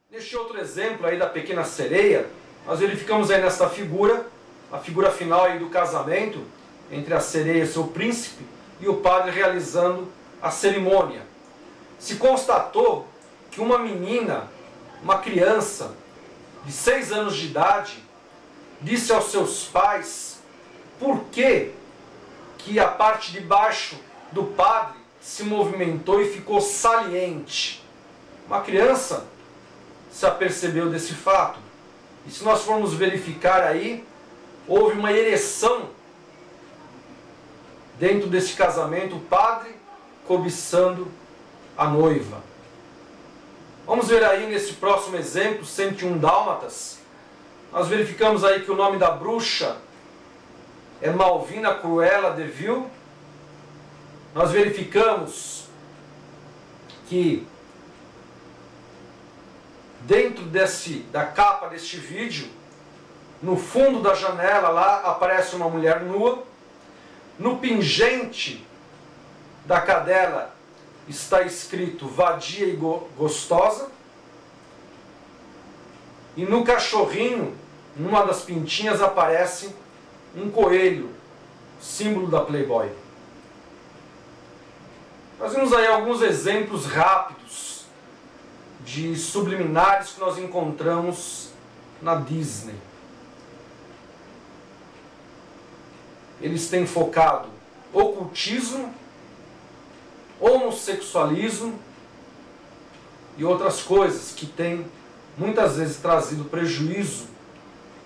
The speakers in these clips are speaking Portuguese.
Neste outro exemplo aí da pequena sereia, nós verificamos aí nesta figura, a figura final aí do casamento entre a sereia e seu príncipe e o padre realizando a cerimônia. Se constatou que uma menina, uma criança de 6 anos de idade, disse aos seus pais por que a parte de baixo do padre se movimentou e ficou saliente. Uma criança se apercebeu desse fato. E se nós formos verificar aí, houve uma ereção dentro desse casamento, o padre cobiçando a noiva. Vamos ver aí nesse próximo exemplo, 101 Dálmatas. Nós verificamos aí que o nome da bruxa é Malvina Cruella de Vil. Nós verificamos que dentro da capa deste vídeo, no fundo da janela lá aparece uma mulher nua. No pingente da cadela está escrito vadia e gostosa. E no cachorrinho, numa das pintinhas, aparece um coelho, símbolo da Playboy. Nós vimos aí alguns exemplos rápidos de subliminares que nós encontramos na Disney. Eles têm focado ocultismo, homossexualismo e outras coisas que têm muitas vezes trazido prejuízo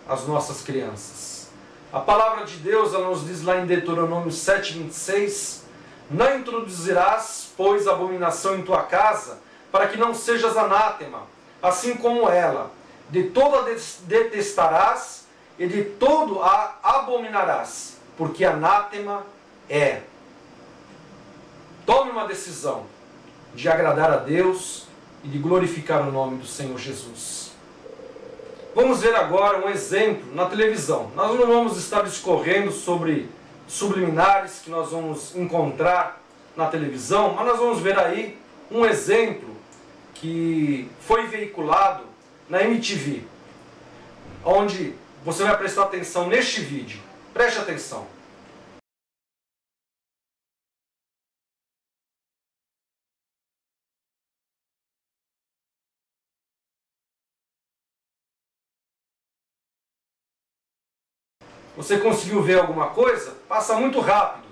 às nossas crianças. A palavra de Deus, ela nos diz lá em Deuteronômio 7:26, não introduzirás, pois, abominação em tua casa, para que não sejas anátema, assim como ela. De todo a detestarás e de todo a abominarás, porque anátema é. Tome uma decisão de agradar a Deus e de glorificar o nome do Senhor Jesus. Vamos ver agora um exemplo na televisão. Nós não vamos estar discorrendo sobre subliminares que nós vamos encontrar na televisão, mas nós vamos ver aí um exemplo que foi veiculado na MTV, onde você vai prestar atenção neste vídeo. Preste atenção. Você conseguiu ver alguma coisa? Passa muito rápido,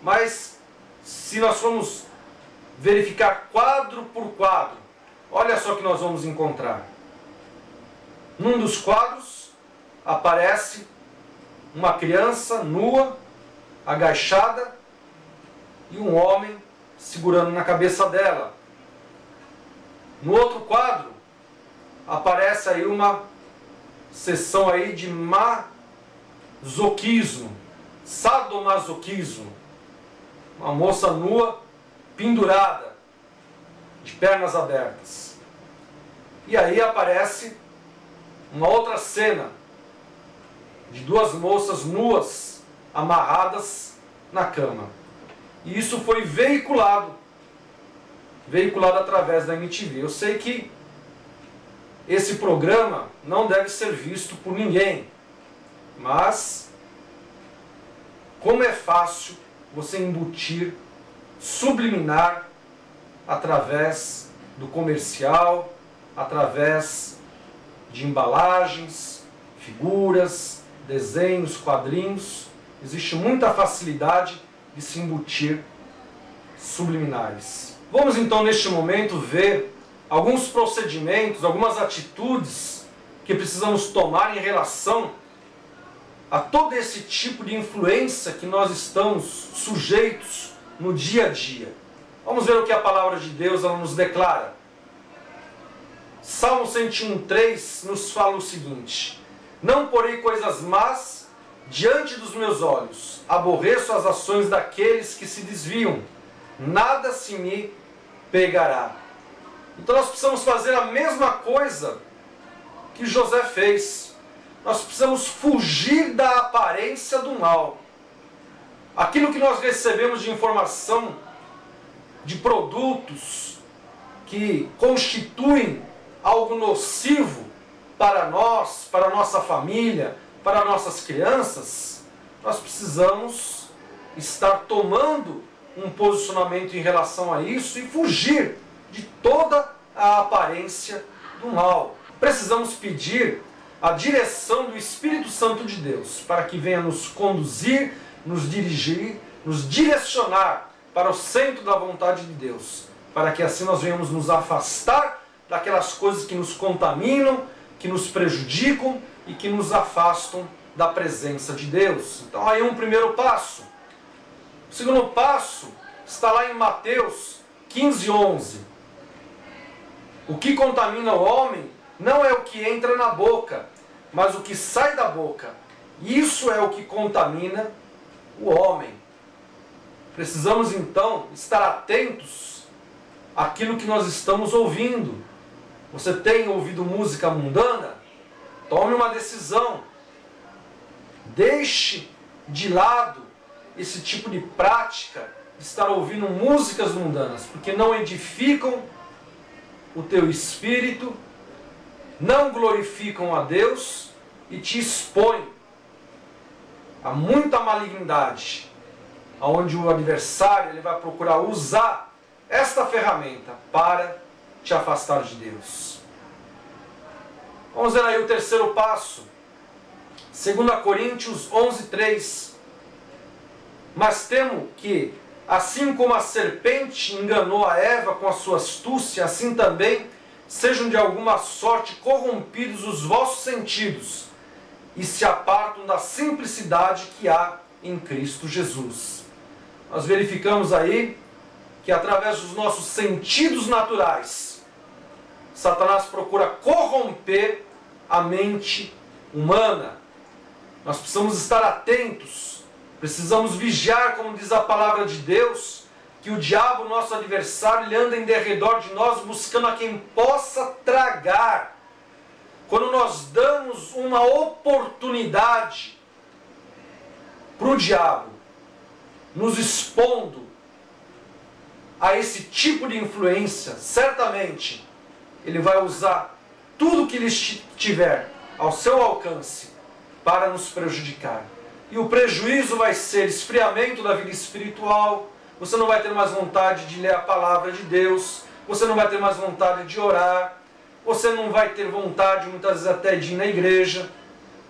mas se nós formos verificar quadro por quadro, olha só o que nós vamos encontrar. Num dos quadros aparece uma criança nua, agachada, e um homem segurando na cabeça dela. No outro quadro aparece aí uma sessão aí de masoquismo, sadomasoquismo. Uma moça nua, pendurada, de pernas abertas. E aí aparece uma outra cena de 2 moças nuas, amarradas na cama. E isso foi veiculado através da MTV. Eu sei que esse programa não deve ser visto por ninguém, mas como é fácil você embutir subliminar através do comercial, através de embalagens, figuras, desenhos, quadrinhos. Existe muita facilidade de se embutir subliminares. Vamos então neste momento ver alguns procedimentos, algumas atitudes que precisamos tomar em relação a todo esse tipo de influência que nós estamos sujeitos no dia a dia. Vamos ver o que a palavra de Deus ela nos declara. Salmo 101:3 nos fala o seguinte: não porei coisas más diante dos meus olhos, aborreço as ações daqueles que se desviam, nada se me pegará. Então nós precisamos fazer a mesma coisa que José fez. Nós precisamos fugir da aparência do mal. Aquilo que nós recebemos de informação, de produtos que constituem algo nocivo para nós, para a nossa família, para nossas crianças, nós precisamos estar tomando um posicionamento em relação a isso e fugir de toda a aparência do mal. Precisamos pedir a direção do Espírito Santo de Deus para que venha nos conduzir, nos dirigir, nos direcionar para o centro da vontade de Deus, para que assim nós venhamos nos afastar daquelas coisas que nos contaminam, que nos prejudicam e que nos afastam da presença de Deus. Então aí um primeiro passo. O segundo passo está lá em Mateus 15:11. O que contamina o homem não é o que entra na boca, mas o que sai da boca. Isso é o que contamina o homem. Precisamos então estar atentos àquilo que nós estamos ouvindo. Você tem ouvido música mundana? Tome uma decisão. Deixe de lado esse tipo de prática de estar ouvindo músicas mundanas, porque não edificam o teu espírito, não glorificam a Deus e te expõem a muita malignidade, onde o adversário ele vai procurar usar esta ferramenta para te afastar de Deus. Vamos ver aí o terceiro passo. 2 Coríntios 11:3. Mas temo que, assim como a serpente enganou a Eva com a sua astúcia, assim também sejam de alguma sorte corrompidos os vossos sentidos e se apartam da simplicidade que há em Cristo Jesus. Nós verificamos aí que através dos nossos sentidos naturais, Satanás procura corromper a mente humana. Nós precisamos estar atentos, precisamos vigiar, como diz a palavra de Deus, que o diabo, nosso adversário, ele anda em derredor de nós buscando a quem possa tragar. Quando nós damos uma oportunidade para o diabo, nos expondo a esse tipo de influência, certamente ele vai usar tudo que ele tiver ao seu alcance para nos prejudicar. E o prejuízo vai ser esfriamento da vida espiritual, você não vai ter mais vontade de ler a palavra de Deus, você não vai ter mais vontade de orar, você não vai ter vontade muitas vezes até de ir na igreja,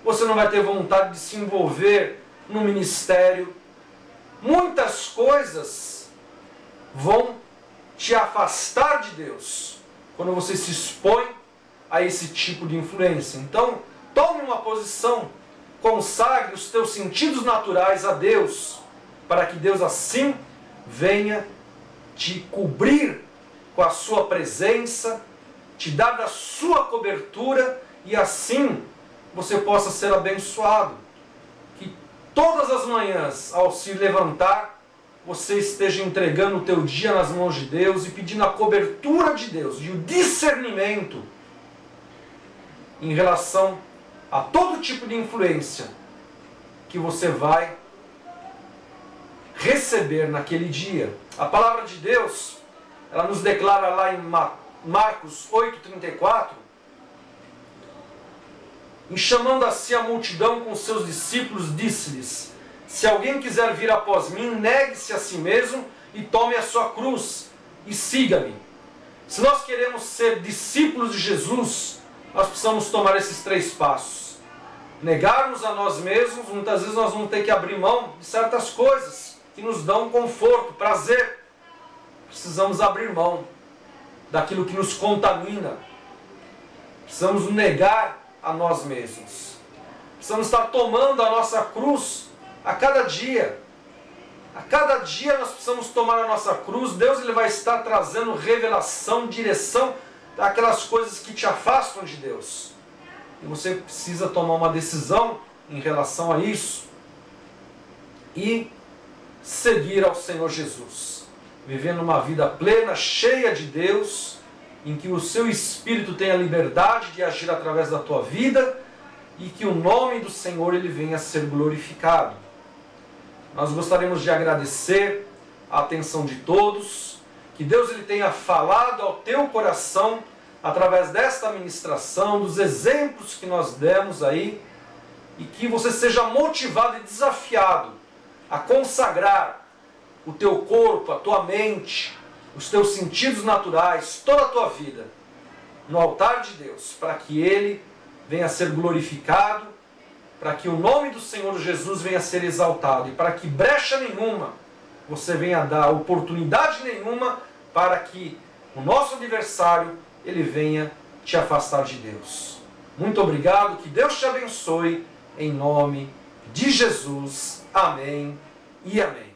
você não vai ter vontade de se envolver no ministério. Muitas coisas vão te afastar de Deus quando você se expõe a esse tipo de influência. Então, tome uma posição, consagre os teus sentidos naturais a Deus, para que Deus assim venha te cobrir com a sua presença, te dar da sua cobertura e assim você possa ser abençoado. Que todas as manhãs, ao se levantar, você esteja entregando o teu dia nas mãos de Deus e pedindo a cobertura de Deus e o discernimento em relação a todo tipo de influência que você vai receber naquele dia. A palavra de Deus, ela nos declara lá em Marcos 8:34, e chamando a si a multidão com seus discípulos, disse-lhes: se alguém quiser vir após mim, negue-se a si mesmo e tome a sua cruz e siga-me. Se nós queremos ser discípulos de Jesus, nós precisamos tomar esses 3 passos. Negarmos a nós mesmos, muitas vezes nós vamos ter que abrir mão de certas coisas que nos dão conforto, prazer. Precisamos abrir mão daquilo que nos contamina. Precisamos negar a nós mesmos. Precisamos estar tomando a nossa cruz a cada dia. A cada dia nós precisamos tomar a nossa cruz. Deus ele vai estar trazendo revelação, direção daquelas coisas que te afastam de Deus. E você precisa tomar uma decisão em relação a isso e seguir ao Senhor Jesus, vivendo uma vida plena, cheia de Deus, em que o seu Espírito tenha liberdade de agir através da tua vida e que o nome do Senhor ele venha a ser glorificado. Nós gostaríamos de agradecer a atenção de todos, que Deus ele tenha falado ao teu coração através desta ministração, dos exemplos que nós demos aí, e que você seja motivado e desafiado a consagrar o teu corpo, a tua mente, os teus sentidos naturais, toda a tua vida no altar de Deus, para que Ele venha a ser glorificado, para que o nome do Senhor Jesus venha a ser exaltado e para que brecha nenhuma você venha a dar, oportunidade nenhuma para que o nosso adversário ele venha te afastar de Deus. Muito obrigado, que Deus te abençoe, em nome de Jesus. Amém e amém.